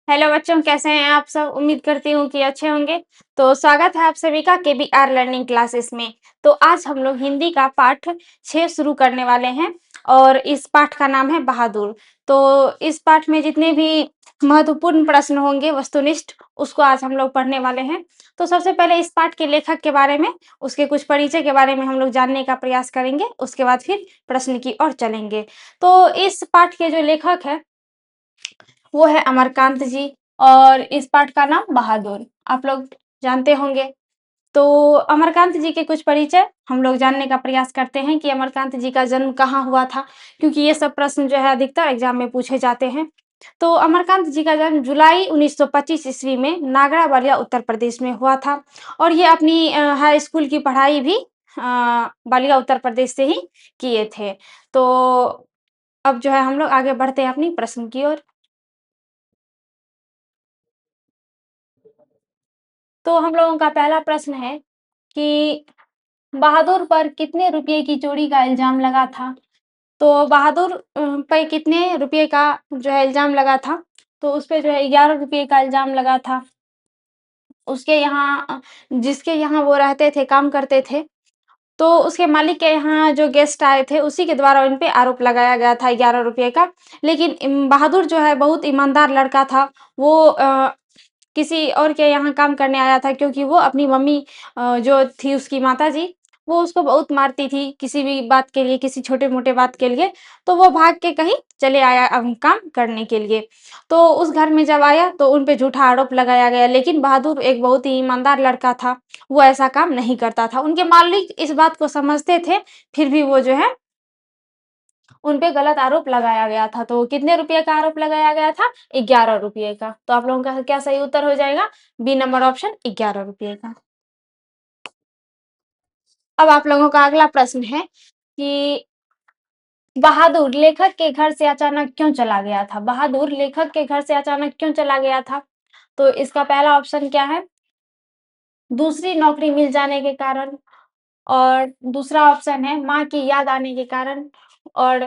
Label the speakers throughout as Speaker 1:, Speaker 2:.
Speaker 1: Hello बच्चों, कैसे हैं आप सब? उम्मीद करती हूँ कि अच्छे होंगे। तो स्वागत है आप सभी का केबीआर लर्निंग क्लासेस में। तो आज हम लोग हिंदी का पाठ 6 शुरू करने वाले हैं और इस पाठ का नाम है बहादुर। तो इस पाठ में जितने भी महत्वपूर्ण प्रश्न होंगे वस्तुनिष्ठ, उसको आज हम लोग पढ़ने वाले हैं। तो सबसे पहले इस पाठ के लेखक के बारे में, उसके कुछ परिचय के बारे में हम लोग जानने का प्रयास करेंगे। उसके बाद फिर प्रश्न की ओर चलेंगे। तो इस पाठ के जो लेखक है वो है अमरकांत जी और इस पाठ का नाम बहादुर, आप लोग जानते होंगे। तो अमरकांत जी के कुछ परिचय हम लोग जानने का प्रयास करते हैं कि अमरकांत जी का जन्म कहाँ हुआ था, क्योंकि ये सब प्रश्न जो है अधिकतर एग्जाम में पूछे जाते हैं। तो अमरकांत जी का जन्म जुलाई 1925 ईस्वी में नागड़ा बलिया उत्तर प्रदेश में हुआ था और ये अपनी हाई स्कूल की पढ़ाई भी बलिया उत्तर प्रदेश से ही किए थे। तो अब जो है हम लोग आगे बढ़ते हैं अपनी प्रश्न की ओर। तो हम लोगों का पहला प्रश्न है कि बहादुर पर कितने रुपए की चोरी का इल्ज़ाम लगा था? तो बहादुर पे कितने रुपए का जो है इल्ज़ाम लगा था? तो उसपे जो है 11 रुपए का इल्ज़ाम लगा था। उसके यहाँ जिसके यहाँ वो रहते थे, काम करते थे, तो उसके मालिक के यहाँ जो गेस्ट आए थे, उसी के द्वारा उन पे आरोप लगाया गया था 11 रुपए का। लेकिन बहादुर जो है बहुत ईमानदार लड़का था। वो किसी और के यहाँ काम करने आया था, क्योंकि वो अपनी मम्मी जो थी उसकी माताजी, वो उसको बहुत मारती थी किसी भी बात के लिए, किसी छोटे-मोटे बात के लिए। तो वो भाग के कहीं चले आया काम करने के लिए। तो उस घर में जब आया तो उन पे झूठा आरोप लगाया गया, लेकिन बहादुर एक बहुत ही ईमानदार लड़का था, वो ऐसा काम नहीं करता था। उनके मालिक इस बात को समझते थे, फिर भी वो जो है उन पे गलत आरोप लगाया गया था। तो कितने रुपए का आरोप लगाया गया था? 11 रुपए का। तो आप लोगों का क्या सही उत्तर हो जाएगा? बी नंबर ऑप्शन 11 रुपए का। अब आप लोगों का अगला प्रश्न है कि बहादुर लेखक के घर से अचानक क्यों चला गया था? बहादुर लेखक के घर से अचानक क्यों चला गया था? तो इसका पहला ऑप्शन क्या है? दूसरी नौकरी मिल जाने के कारण, और दूसरा ऑप्शन है माँ की याद आने के कारण, और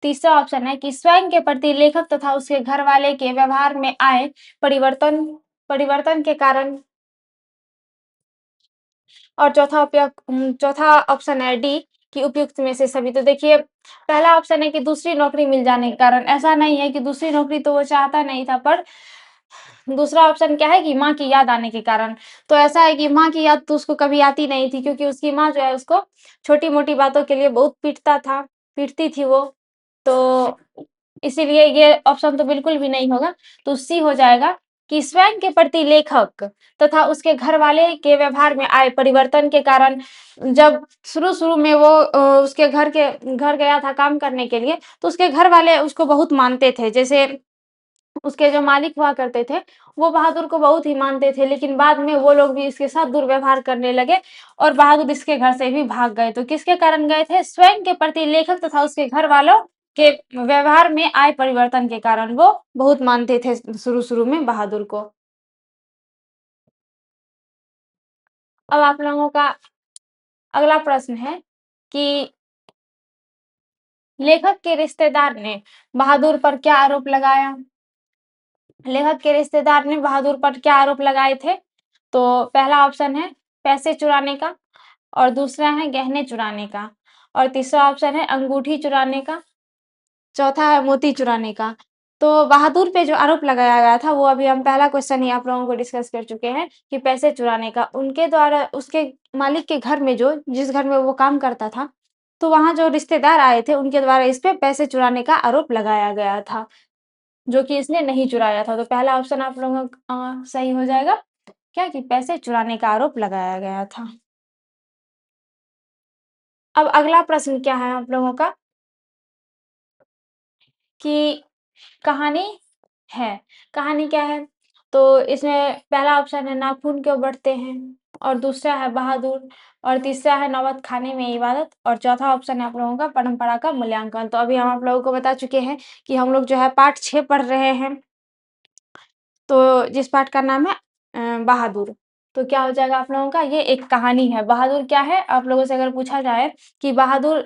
Speaker 1: तीसरा ऑप्शन है कि स्वयं के प्रति लेखक तथा उसके घरवाले के व्यवहार में आए परिवर्तन परिवर्तन के कारण, और चौथा ऑप्शन है डी कि उपयुक्त में से सभी। तो देखिए, पहला ऑप्शन है कि दूसरी नौकरी मिल जाने के कारण। ऐसा नहीं है कि दूसरी नौकरी तो वो चाहता नहीं था, पर दूसरा ऑप्शन क्या है कि माँ की याद आने के कारण। तो ऐसा है कि माँ की याद तो उसको कभी आती नहीं थी, क्योंकि उसकी माँ जो है उसको छोटी-मोटी बातों के लिए बहुत पीटती थी वो। तो इसीलिए ये ऑप्शन तो बिल्कुल भी नहीं होगा। तो सी हो जाएगा कि स्वयं के प्रति लेखक तथा उसके घरवाले के व्यवहार में आए परिवर्तन के कारण। जब शुरू-शुरू में वो उसके घर गया था काम करने के लिए, तो उसके घरवाले उसको बहुत मानते थे। जैसे उसके जो मालिक हुआ करते थे, वो बहादुर को बहुत ही मानते थे, लेकिन बाद में वो लोग भी इसके साथ दुर्व्यवहार करने लगे और बहादुर इसके घर से भी भाग गए। तो किसके कारण गए थे? स्वयं के प्रति लेखक तथा उसके घरवालों के व्यवहार में आए परिवर्तन के कारण वो बहुत मानते थे शुरू-शुरू में बहादुर को। अब आप लोगों का अगला प्रश्न है कि लेखक के रिश्तेदार ने बहादुर पर क्या आरोप लगाया? लेखक के रिश्तेदार ने बहादुर पर क्या आरोप लगाए थे? तो पहला ऑप्शन है पैसे चुराने का, और दूसरा है गहने चुराने का, और तीसरा ऑप्शन है अंगूठी चुराने का, चौथा है मोती चुराने का। तो बहादुर पे जो आरोप लगाया गया था, वो अभी हम पहला क्वेश्चन ही आप लोगों को डिस्कस कर चुके हैं कि पैसे चुराने का। उनके द्वारा उसके मालिक के घर में जिस घर में वो काम करता था, तो वहाँ जो रिश्तेदार आए थे, उनके द्वारा इस पे पैसे चुराने का आरोप लगाया गया था, जो कि इसने नहीं चुराया था। तो पहला ऑप्शन आप लोगों का सही हो जाएगा, क्या कि पैसे चुराने का आरोप लगाया गया था। अब अगला प्रश्न क्या है आप लोगों का कि कहानी है। कहानी क्या है? तो इसमें पहला ऑप्शन है नाखून क्यों बढ़ते हैं, और दूसरा है बहादुर, और तीसरा है नौबत खाने में इबादत, और चौथा ऑप्शन है आप लोगों का परंपरा का मूल्यांकन। तो अभी हम आप लोगों को बता चुके हैं कि हम लोग जो है पाठ 6 पढ़ रहे हैं, तो जिस पाठ का नाम है बहादुर। तो क्या हो जाएगा आप लोगों का? ये एक कहानी है। बहादुर क्या है? आप लोगों से अगर पूछा जाए कि बहादुर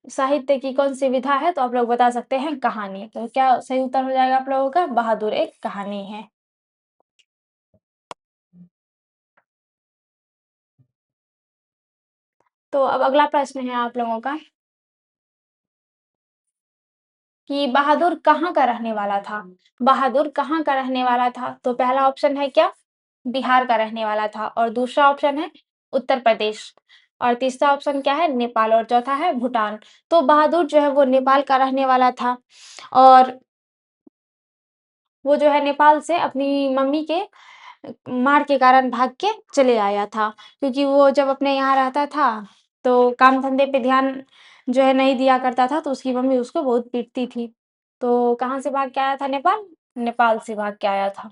Speaker 1: साहित्य की कौन-सी विधा है? तो आप लोग बता सकते हैं कहानी। तो क्या सही उत्तर हो जाएगा आप लोगों का? बहादुर एक कहानी है। तो अब अगला प्रश्न है आप लोगों का कि बहादुर कहाँ का रहने वाला था? बहादुर कहाँ का रहने वाला था? तो पहला ऑप्शन है क्या? बिहार का रहने वाला था और दूसरा ऑप्शन है उत्तर प्रदेश और तीसरा ऑप्शन क्या है? नेपाल और चौथा है भूटान। तो बहादुर जो है वो नेपाल का रहने वाला था और वो जो है नेपाल से अपनी मम्मी के मार के कारण भाग के चले आया था क्योंकि वो जब अपने यहाँ रहता था तो काम धंधे पे ध्यान जो है नहीं दिया करता था तो उसकी मम्मी उसको बहुत पीटती थी। तो कहाँ से भाग के आया था? नेपाल? नेपाल से भाग के आया था।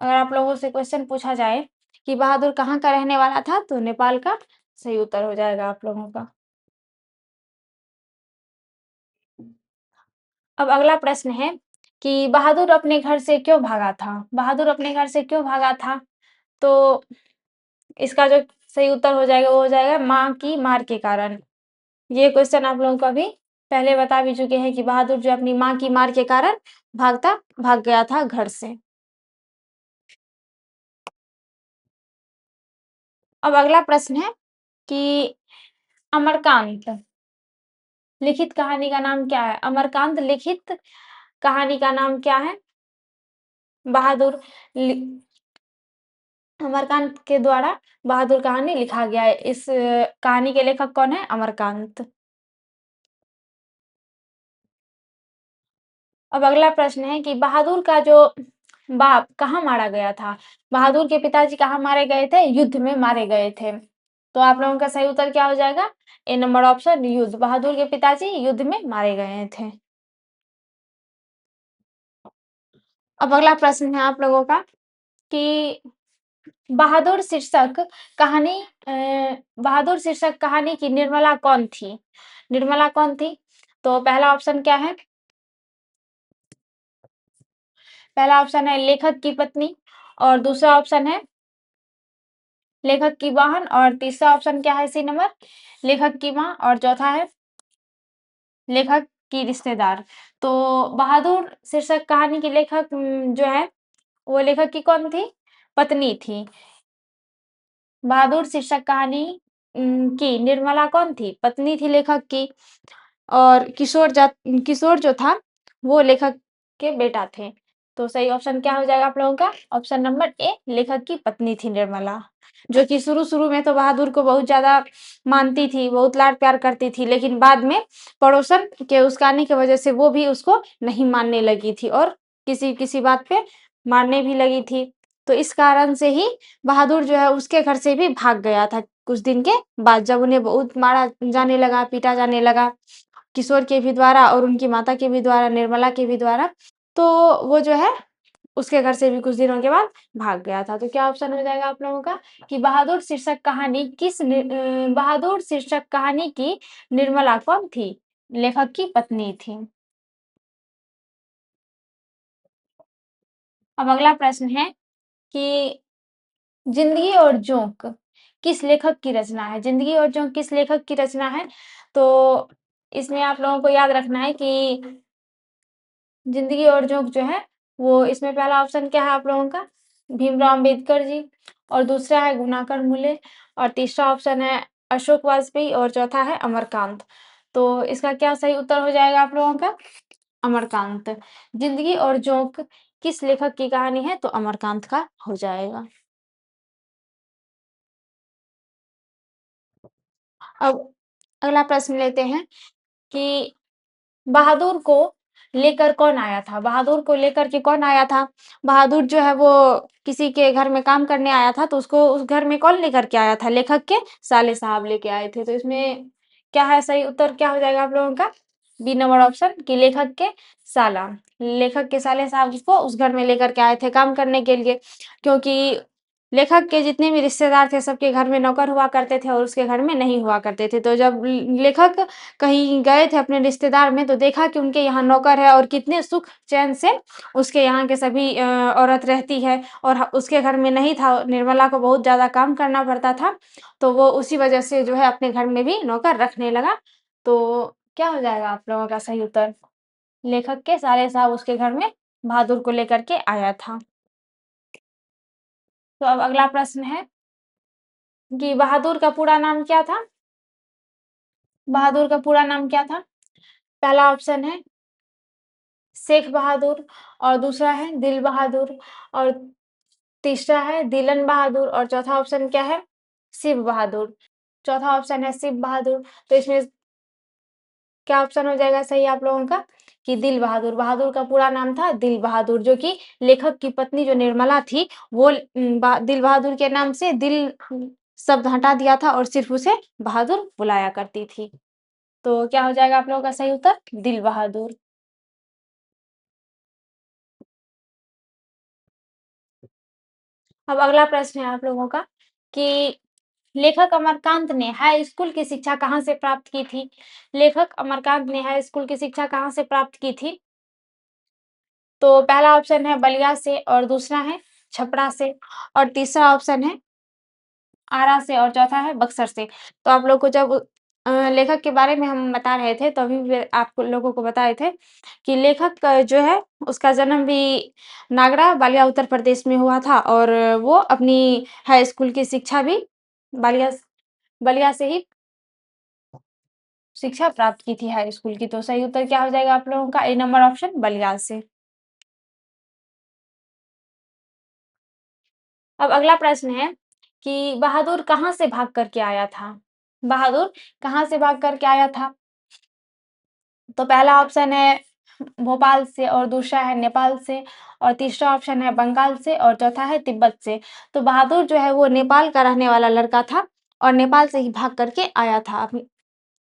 Speaker 1: अगर आप लोगों से क्वेश्चन पूछा जाए कि बहादुर कहाँ का रहने वाला था? तो नेपाल का सही उत्तर हो जाएगा आप लोगों का। अब अगला प्रश्न है कि बहादुर अपने घर से क्यों भागा था? बहादुर अपने घर से क्यों भागा था? तो इसका जो सही उत्तर हो जाएगा वो हो जाएगा माँ की मार के कारण। ये क्वेश्चन आप लोगों को अभी पहले बता भी चुके हैं कि बहादुर जो अपनी माँ की मार के कारण भाग गया था घर से। अब अगला प्रश्न है कि अमरकांत लिखित कहानी का नाम क्या है? अमरकांत लिखित कहानी का नाम क्या है? बहादुर लि अमरकांत के द्वारा बहादुर कहानी लिखा गया है। इस कहानी के लेखक कौन है? अमरकांत। अब अगला प्रश्न है कि बहादुर का जो बाप कहाँ मारा गया था? बहादुर के पिताजी कहाँ मारे गए थे? युद्ध में मारे गए थे। तो आप लोगों का सही उत्तर क्या हो जाएगा? ए नंबर ऑप्शन युद्ध। बहादुर के पिताजी युद्ध में मारे गए थे। अब अगला प्रश्न है आप लोगों का कि बहादुर शीर्षक कहानी बहादुर शीर्षक कहानी की निर्मला कौन थी? निर्मला कौन थी? तो पहला ऑप्शन क्या है? पहला ऑप्शन है लेखक की पत्नी और दूसरा ऑप्शन है लेखक की बहन और तीसरा ऑप्शन क्या है सी नंबर? लेखक की माँ और चौथा है लेखक की रिश्तेदार। तो बहादुर शीर्षक कहानी की लेखक जो है वो लेखक की कौन थी? पत्नी थी। बहादुर शीर्षक कहानी की निर्मला कौन थी? पत्नी थी लेखक की और किशोर जो था वो लेखक के बेटा थे। तो सही ऑप्शन क्या हो जाएगा आप लोगों का? ऑप्शन नंबर ए लेखक की पत्नी थी निर्मला, जो कि शुरू-शुरू में तो बहादुर को बहुत ज़्यादा मानती थी, बहुत लाड-प्यार करती थी, लेकिन बाद में पड़ोसन के उस्काने की वजह से वो भी उसको नहीं मानने लगी थी और किसी-किसी बात पे मारने भी लगी थी। तो इस कारण से ही बहादुर जो है उसके घर से भी भाग गया था कुछ दिन के बाद जब उन्हें बहुत मारा जाने लगा, पीटा जाने लगा, किशोर के भी द्वारा और उनकी माता के भी द्वारा, निर्मला के भी द्वारा। तो वो जो है उसके घर से भी कुछ दिनों के बाद भाग गया था। तो क्या ऑप्शन हो जाएगा आप लोगों का कि बहादुर शीर्षक कहानी की निर्मला कौन थी? लेखक की पत्नी थी। अब अगला प्रश्न है कि ज़िंदगी और जोंक किस लेखक की रचना है? ज़िंदगी और जोंक किस लेखक की रचना है? तो इसमें आप लोगों को याद रखना है कि ज़िंदगी और जोंक जो है, वो इसमें पहला ऑप्शन क्या है आप लोगों का? भीमराव अम्बेडकर जी और दूसरा है गुणाकर मूले और तीसरा ऑप्शन है अशोक वाजपेयी और चौथा है अमरकांत। तो इसका क्या सही उत्तर हो जाएगा आप लोगों का? अमरकांत। ज़िंदगी और जोंक किस लेखक की कहानी है? तो अमरकांत का हो जाएगा। अब अगला प्रश्न लेते हैं कि बहादुर को लेकर कौन आया था? बहादुर को लेकर के कौन आया था? बहादुर जो है वो किसी के घर में काम करने आया था, तो उसको उस घर में कौन लेकर के आया था? लेखक के साले साहब लेके आए थे। तो इसमें क्या है सही उत्तर क्या हो जाएगा आप लोगों का? बी नंबर ऑप्शन कि लेखक के साला। लेखक के साले साहब उसको उस घर में लेकर के आए थे काम करने के लिए क्योंकि लेखक के जितने भी रिश्तेदार थे सबके घर में नौकर हुआ करते थे और उसके घर में नहीं हुआ करते थे। तो जब लेखक कहीं गए थे अपने रिश्तेदार में तो देखा कि उनके यहाँ नौकर है और कितने सुख चैन से उसके यहाँ के सभी औरत रहती है और उसके घर में नहीं था, निर्मला को बहुत ज़्यादा काम करना पड़ता था। तो वो उसी वजह से जो है अपने घर में भी नौकर रखने लगा। तो क्या हो जाएगा आप लोगों का सही उत्तर? लेखक के साले साहब उसके घर में बहादुर को लेकर के आया था। तो अब अगला प्रश्न है कि बहादुर का पूरा नाम क्या था? बहादुर का पूरा नाम क्या था? पहला ऑप्शन है शेख बहादुर और दूसरा है दिल बहादुर और तीसरा है दिलन बहादुर और चौथा ऑप्शन क्या है? शिव बहादुर। चौथा ऑप्शन है शिव बहादुर। तो इसमें क्या ऑप्शन हो जाएगा सही आप लोगों का? कि दिल बहादुर। बहादुर का पूरा नाम था दिल बहादुर, जो कि लेखक की पत्नी जो निर्मला थी वो दिल बहादुर के नाम से दिल शब्द हटा दिया था और सिर्फ उसे बहादुर बुलाया करती थी। तो क्या हो जाएगा आप लोगों का सही उत्तर? दिल बहादुर। अब अगला प्रश्न है आप लोगों का कि लेखक अमरकांत ने हाई स्कूल की शिक्षा कहाँ से प्राप्त की थी? लेखक अमरकांत ने हाई स्कूल की शिक्षा कहाँ से प्राप्त की थी? तो पहला ऑप्शन है बलिया से और दूसरा है छपरा से और तीसरा ऑप्शन है आरा से और चौथा है बक्सर से। तो आप लोग को जब लेखक के बारे में हम बता रहे थे तो अभी भी आप लोगों को बताए थे कि लेखक जो है उसका जन्म भी नागड़ा बालिया उत्तर प्रदेश में हुआ था और वो अपनी हाई स्कूल की शिक्षा भी बालिया बलिया से ही शिक्षा प्राप्त की थी हाई स्कूल की। तो सही उत्तर क्या हो जाएगा आप लोगों का? ए नंबर ऑप्शन बलिया से। अब अगला प्रश्न है कि बहादुर कहाँ से भाग करके आया था? बहादुर कहाँ से भाग करके आया था? तो पहला ऑप्शन है भोपाल से और दूसरा है नेपाल से और तीसरा ऑप्शन है बंगाल से और चौथा है तिब्बत से। तो बहादुर जो है वो नेपाल का रहने वाला लड़का था और नेपाल से ही भाग करके आया था।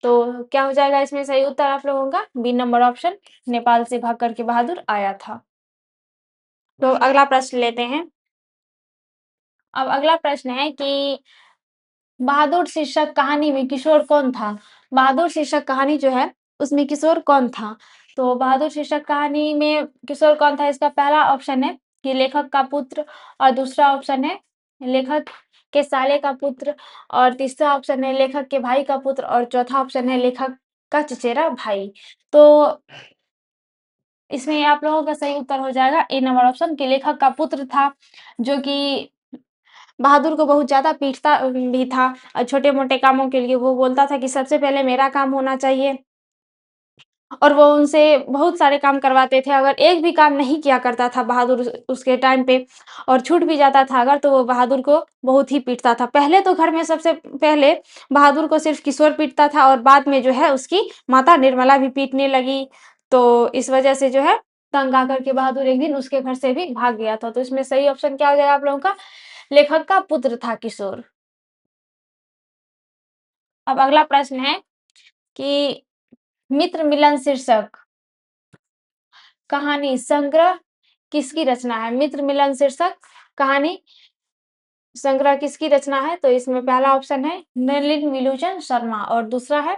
Speaker 1: तो क्या हो जाएगा इसमें सही उत्तर आप लोगों का? बी नंबर ऑप्शन, नेपाल से भाग करके बहादुर आया था। तो अगला प्रश्न लेते हैं। अब अगला प्रश्न है कि बहादुर शीर्षक कहानी में किशोर कौन था? बहादुर शीर्षक कहानी जो है उसमें किशोर कौन था? तो बहादुर शीर्षक कहानी में किशोर कौन था? इसका पहला ऑप्शन है कि लेखक का पुत्र और दूसरा ऑप्शन है लेखक के साले का पुत्र और तीसरा ऑप्शन है लेखक के भाई का पुत्र और चौथा ऑप्शन है लेखक का चचेरा भाई। तो इसमें आप लोगों का सही उत्तर हो जाएगा ए नंबर ऑप्शन कि लेखक का पुत्र था, जो कि बहादुर को बहुत ज़्यादा पीटता भी था। छोटे-मोटे कामों के लिए वो बोलता था कि सबसे पहले मेरा काम होना चाहिए और वो उनसे बहुत सारे काम करवाते थे। अगर एक भी काम नहीं किया करता था बहादुर उसके टाइम पे और छूट भी जाता था अगर, तो वो बहादुर को बहुत ही पीटता था। पहले तो घर में सबसे पहले बहादुर को सिर्फ़ किशोर पीटता था और बाद में जो है उसकी माता निर्मला भी पीटने लगी। तो इस वजह से जो है तंग आकर के बहादुर एक दिन उसके घर से भी भाग गया था। तो इसमें सही ऑप्शन क्या हो जाएगा आप लोगों का? लेखक का पुत्र था किशोर। अब अगला प्रश्न है कि मित्र मिलन शीर्षक कहानी संग्रह किसकी रचना है? मित्र मिलन शीर्षक कहानी संग्रह किसकी रचना है? तो इसमें पहला ऑप्शन है नलिन विलोचन शर्मा और दूसरा है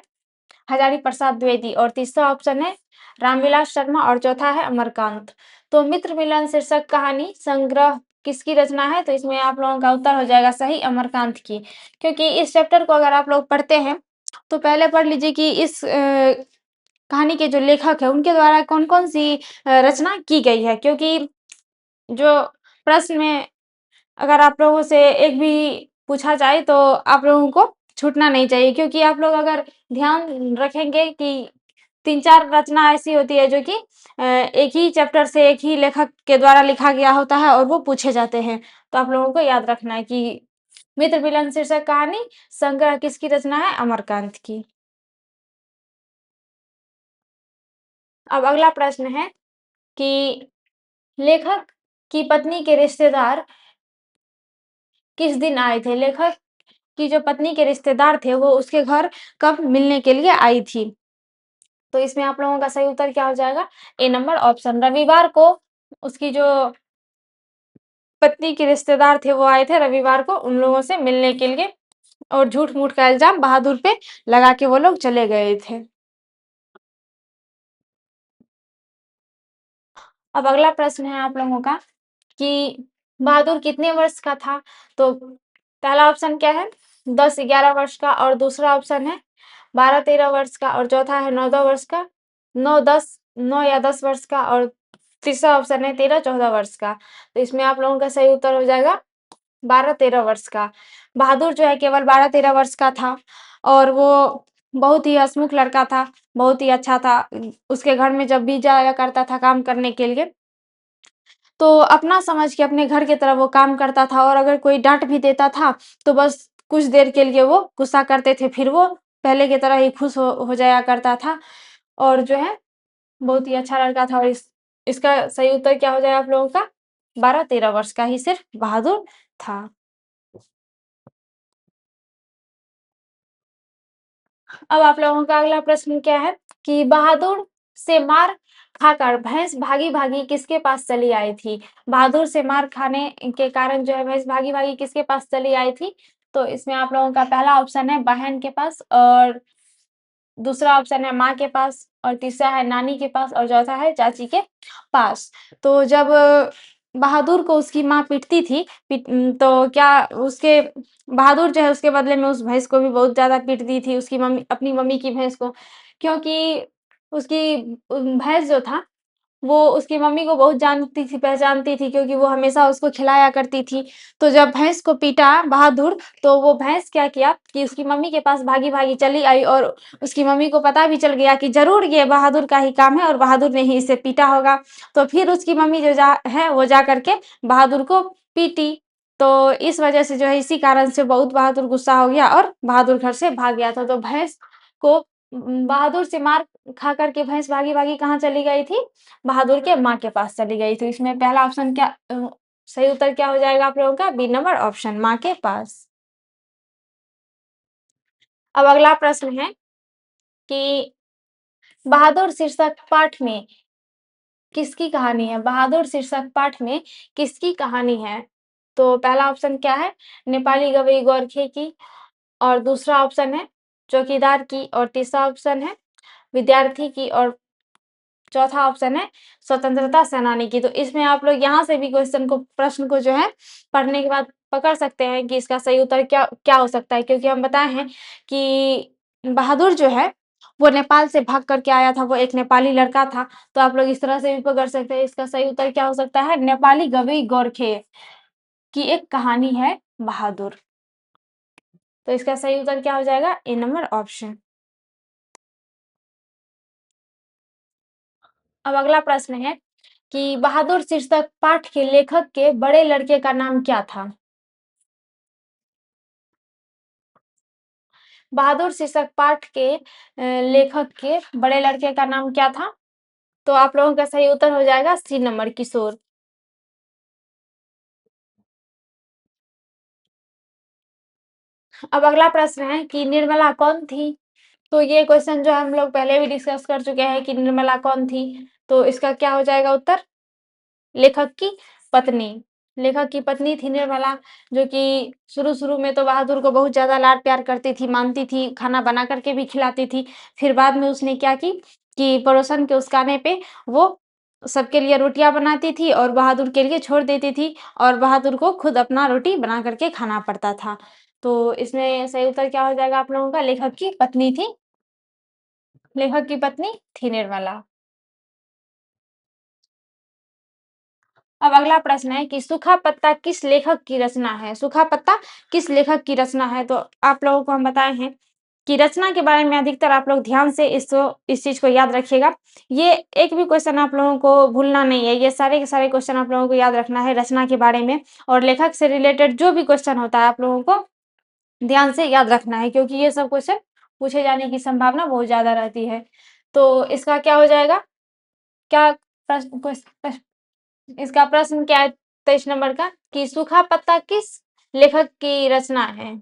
Speaker 1: हजारी प्रसाद द्विवेदी और तीसरा ऑप्शन है रामविलास शर्मा और चौथा है अमरकांत। तो मित्र मिलन शीर्षक कहानी संग्रह किसकी रचना है? तो इसमें आप लोगों का उत्तर हो जाएगा सही अमरकांत की। क्योंकि इस चैप्टर को अगर आप लोग पढ़ते हैं तो पहले पढ़ लीजिए कि इस कहानी के जो लेखक हैं उनके द्वारा कौन-कौन सी रचना की गई है। क्योंकि जो प्रश्न में अगर आप लोगों से एक भी पूछा जाए तो आप लोगों को छूटना नहीं चाहिए, क्योंकि आप लोग अगर ध्यान रखेंगे कि 3-4 रचना ऐसी होती है जो कि एक ही चैप्टर से एक ही लेखक के द्वारा लिखा गया होता है और वो पूछे जाते हैं। तो आप लोगों को याद रखना है कि मित्र मिलन शीर्षक कहानी संग्रह किसकी रचना है? अमरकांत की। अब अगला प्रश्न है कि लेखक की पत्नी के रिश्तेदार किस दिन आए थे? लेखक की जो पत्नी के रिश्तेदार थे वो उसके घर कब मिलने के लिए आई थी? तो इसमें आप लोगों का सही उत्तर क्या हो जाएगा? ए नंबर ऑप्शन रविवार को उसकी जो पत्नी के रिश्तेदार थे वो आए थे रविवार को उन लोगों से मिलने के लिए और झूठ-मूठ का इल्ज़ाम बहादुर पे लगा के वो लोग चले गए थे। अब अगला प्रश्न है आप लोगों का कि बहादुर कितने वर्ष का था? तो पहला ऑप्शन क्या है 10-11 वर्ष का और दूसरा ऑप्शन है 12-13 वर्ष का और चौथा है 9-10 वर्ष का 9-10 9 या 10 वर्ष का और तीसरा ऑप्शन है 13-14 वर्ष का। तो इसमें आप लोगों का सही उत्तर हो जाएगा 12-13 वर्ष का। बहादुर जो है केवल 12-13 वर्ष का था और वो बहुत ही हँसमुख लड़का था, बहुत ही अच्छा था। उसके घर में जब भी जाया करता था काम करने के लिए तो अपना समझ के अपने घर की तरह वो काम करता था और अगर कोई डाँट भी देता था, तो बस कुछ देर के लिए वो गुस्सा करते थे, फिर वो पहले की तरह ही खुश हो जाया करता था और जो है बहुत ही अच्छा लड़का था और इसका सही उत्तर क्या हो जाएगा आप लोगों का 12-13 वर्ष का ही सिर्फ बहादुर था। अब आप लोगों का अगला प्रश्न क्या है कि बहादुर से मार खाकर भैंस भागी-भागी किसके पास चली आई थी? बहादुर से मार खाने के कारण जो है भैंस भागी-भागी किसके पास चली आई थी? तो इसमें आप लोगों का पहला ऑप्शन है बहन के पास और दूसरा ऑप्शन है माँ के पास और तीसरा है नानी के पास और चौथा है चाची के पास। तो जब बहादुर को उसकी माँ पीटती थी तो क्या उसके बहादुर जो है उसके बदले में उस भैंस को भी बहुत ज़्यादा पीटती थी उसकी मम्मी अपनी मम्मी की भैंस को क्योंकि उसकी भैंस जो था वो उसकी मम्मी को बहुत जानती थी, पहचानती थी क्योंकि वो हमेशा उसको खिलाया करती थी। तो जब भैंस को पीटा बहादुर, तो वो भैंस क्या किया कि उसकी मम्मी के पास भागी-भागी चली आई और उसकी मम्मी को पता भी चल गया कि ज़रूर ये बहादुर का ही काम है और बहादुर ने ही इसे पीटा होगा। तो फिर उसकी मम्मी जो वो जा कर के बहादुर को पीटी। तो इस वजह से जो है इसी कारण से बहुत बहादुर गुस्सा हो गया और बहादुर घर से भाग गया था। तो भैंस को बहादुर से मार खा कर के भैंस भागी-भागी कहाँ चली गई थी? बहादुर के माँ के पास चली गई। तो इसमें पहला ऑप्शन क्या सही उत्तर क्या हो जाएगा आप लोगों का? बी नंबर ऑप्शन माँ के पास। अब अगला प्रश्न है कि बहादुर शीर्षक पाठ में किसकी कहानी है? बहादुर शीर्षक पाठ में किसकी कहानी है? तो पहला ऑप्शन क्या है? नेपाली गवई गोरखे की और दूसरा ऑप्शन है चौकीदार की और तीसरा ऑप्शन है विद्यार्थी की और चौथा ऑप्शन है स्वतंत्रता सेनानी की। तो इसमें आप लोग यहाँ से भी प्रश्न को जो है पढ़ने के बाद पकड़ सकते हैं कि इसका सही उत्तर क्या क्या हो सकता है क्योंकि हम बताए हैं कि बहादुर जो है वो नेपाल से भाग कर के आया था, वो एक नेपाली लड़का था। तो आप लोग इस तरह से भी पकड़ सकते हैं इसका सही उत्तर क्या हो सकता है? नेपाली गवई गोरखे की एक कहानी है बहादुर। तो इसका सही उत्तर क्या हो जाएगा? ए नंबर ऑप्शन। अब अगला प्रश्न है कि बहादुर शीर्षक पाठ के लेखक के बड़े लड़के का नाम क्या था? बहादुर शीर्षक पाठ के लेखक के बड़े लड़के का नाम क्या था? तो आप लोगों का सही उत्तर हो जाएगा सी नंबर किशोर। अब अगला प्रश्न है कि निर्मला कौन थी? तो ये क्वेश्चन जो हम लोग पहले भी डिस्कस कर चुके हैं कि निर्मला कौन थी? तो इसका क्या हो जाएगा उत्तर? लेखक की पत्नी। लेखक की पत्नी थी निर्मला, जो कि शुरू-शुरू में तो बहादुर को बहुत ज़्यादा लाड-प्यार करती थी, मानती थी, खाना बना कर के भी खिलाती थी। फिर बाद में उसने क्या की कि पड़ोसन के उकसाने पे वो सबके लिए रोटियाँ बनाती थी और बहादुर के लिए छोड़ देती थी और बहादुर को खुद अपना रोटी बना कर के खाना पड़ता था। तो इसमें सही उत्तर क्या हो जाएगा आप लोगों का? लेखक की पत्नी थी लेखक की पत्नी थी निर्मला। अब अगला प्रश्न है कि सूखा पत्ता किस लेखक की रचना है? सूखा पत्ता किस लेखक की रचना है? तो आप लोगों को हम बताए हैं कि रचना के बारे में अधिकतर आप लोग ध्यान से इस चीज़ को याद रखिएगा। ये एक भी क्वेश्चन आप लोगों को भूलना नहीं है, ये सारे के सारे क्वेश्चन आप लोगों को याद रखना है रचना के बारे में और लेखक से रिलेटेड जो भी क्वेश्चन होता है आप लोगों को ध्यान से याद रखना है क्योंकि ये सब क्वेश्चन पूछे जाने की संभावना बहुत ज़्यादा रहती है। तो इसका क्या हो जाएगा? क्या प्रश्न इसका प्रश्न क्या है 23 नंबर का कि सूखा पत्ता किस लेखक की रचना है?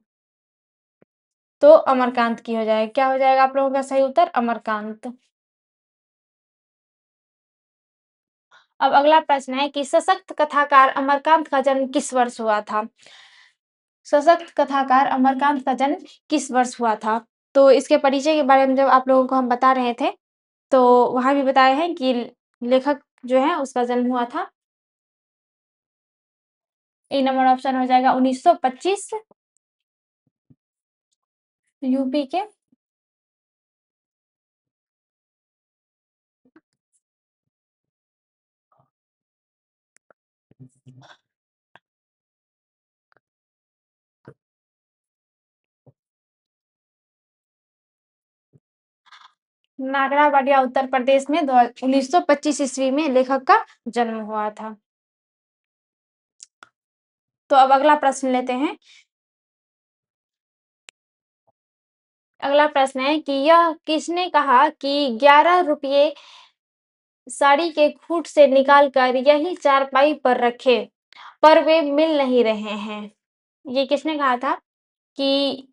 Speaker 1: तो अमरकांत की हो जाएगा। क्या हो जाएगा आप लोगों का सही उत्तर? अमरकांत। अब अगला प्रश्न है कि सशक्त कथाकार अमरकांत का जन्म किस वर्ष हुआ था? सशक्त कथाकार अमरकांत का जन्म किस वर्ष हुआ था? तो इसके परिचय के बारे में जब आप लोगों को हम बता रहे थे, तो वहाँ भी बताए हैं कि लेखक जो है उसका जन्म हुआ था। ए नंबर ऑप्शन हो जाएगा 1925 यूपी के। नागराबादिया उत्तर प्रदेश में 1925 ईस्वी में लेखक का जन्म हुआ था। तो अब अगला प्रश्न लेते हैं। अगला प्रश्न है कि यह किसने कहा कि 11 रुपये साड़ी के खूट से निकालकर यही चारपाई पर रखे, पर वे मिल नहीं रहे हैं? ये किसने कहा था कि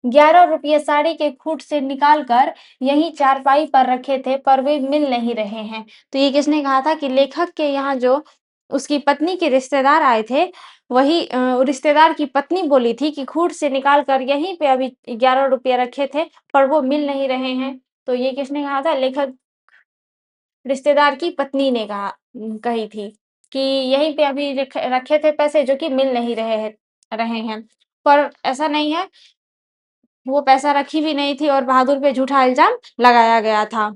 Speaker 1: 11 रुपये साड़ी के खूट से निकालकर यही चारपाई पर रखे थे, पर वे मिल नहीं रहे हैं? तो ये किसने कहा था कि लेखक के यहाँ जो उसकी पत्नी के रिश्तेदार आए थे, वही रिश्तेदार की पत्नी बोली थी कि खूट से निकाल कर यहीं पे अभी 11 रुपये रखे थे, पर वो मिल नहीं रहे हैं। तो ये किसने कहा था? लेखक रिश्तेदार की पत्नी ने कही थी कि यहीं पे अभी रखे थे पैसे जो कि मिल नहीं रहे हैं। पर ऐसा नहीं है, वो पैसा रखी भी नहीं थी और बहादुर पे झूठा इल्जाम लगाया गया था।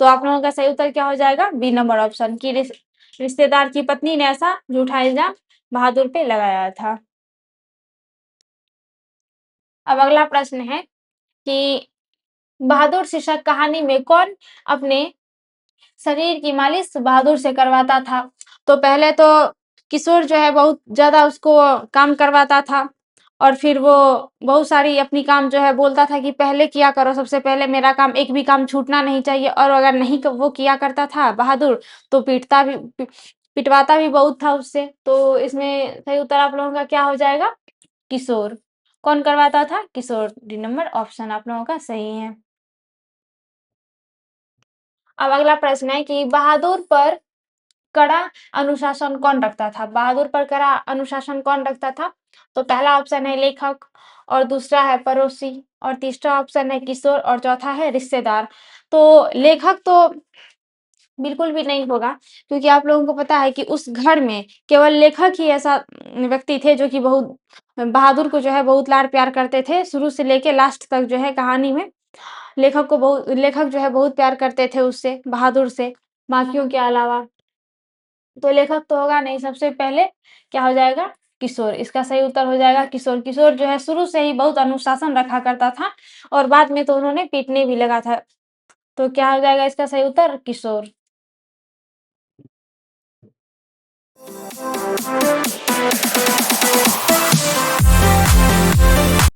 Speaker 1: तो आप लोगों का सही उत्तर क्या हो जाएगा? बी नंबर ऑप्शन की रिश्तेदार की पत्नी ने ऐसा झूठा इल्जाम बहादुर पे लगाया था। अब अगला प्रश्न है कि बहादुर शीर्षक कहानी में कौन अपने शरीर की मालिश बहादुर से करवाता था? तो पहले तो किशोर जो है बहुत ज़्यादा उसको काम करवाता था और फिर वो बहुत सारी अपनी काम जो है बोलता था कि पहले किया करो, सबसे पहले मेरा काम, एक भी काम छूटना नहीं चाहिए। और अगर नहीं वो किया करता था बहादुर, तो पिटवाता भी बहुत था उससे। तो इसमें सही उत्तर आप लोगों का क्या हो जाएगा? किशोर। कौन करवाता था? किशोर। डी नंबर ऑप्शन आप लोगों का सही है। अब अगला प्रश्न है कि बहादुर पर कड़ा अनुशासन कौन रखता था? बहादुर पर कड़ा अनुशासन कौन रखता था? तो पहला ऑप्शन है लेखक, और दूसरा है पड़ोसी, और तीसरा ऑप्शन है किशोर, और चौथा है रिश्तेदार। तो लेखक तो बिल्कुल भी नहीं होगा, क्योंकि आप लोगों को पता है कि उस घर में केवल लेखक ही ऐसा व्यक्ति थे जो कि बहुत बहादुर को जो है बहुत लाड प्यार करते थे, शुरू से लेके लास्ट तक जो है कहानी में लेखक जो है बहुत प्यार करते थे उससे, बहादुर से, बाकियों के अलावा। तो लेखक तो होगा नहीं, सबसे पहले क्या हो जाएगा? किशोर। इसका सही उत्तर हो जाएगा किशोर। किशोर जो है शुरू से ही बहुत अनुशासन रखा करता था और बाद में तो उन्होंने पीटने भी लगा था। तो क्या हो जाएगा इसका सही उत्तर? किशोर।